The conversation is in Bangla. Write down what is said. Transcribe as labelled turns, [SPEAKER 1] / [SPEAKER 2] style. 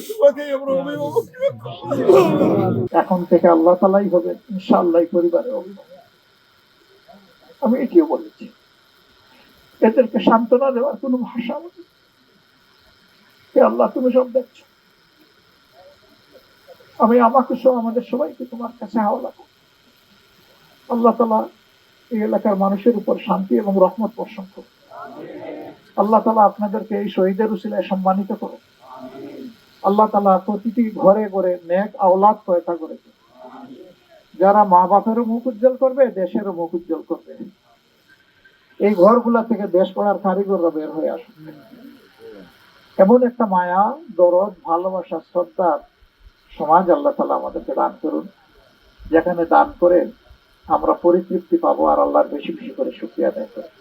[SPEAKER 1] তোমাকেই আমরা অভিভাবক। এখন থেকে আল্লাহ তাআলাই হবে ইনশাআল্লাহ পরিবারের অভিভাবক। আমি এটিও বলেছি, এদেরকে সান্ত্বনা দেওয়ার কোনো ভাষা আমাদের নেই। হে আল্লাহ, তুমি সব দেখছো। আমি আমাকে সহ আমাদের সবাইকে তোমার কাছে হাওলা করি। আল্লাহ তাআলা এই এলাকার মানুষের উপর শান্তি এবং রহমত বর্ষণ করুন। আল্লাহ তাআলা আপনাদেরকে এই শহীদের উসিলায় সম্মানিত করুন। আল্লাহ তাআলা প্রতিটি ঘরে ঘরে নেক আওলাদ পয়দা করে দেন, যারা মা বাপেরও মুখ উজ্জ্বল করবে, দেশেরও মুখ উজ্জ্বল করবে। এই ঘরগুলা থেকে দেশ পড়ার কারিগররা বের হয়ে আসবে। এমন একটা মায়া, দরদ, ভালোবাসা, শ্রদ্ধার সমাজ আল্লাহ তাআলা আমাদেরকে দান করুন, যেখানে দান করে আমরা পরিতৃপ্তি পাবো আর আল্লাহর বেশি বেশি করে শুকরিয়া আদায় করবো।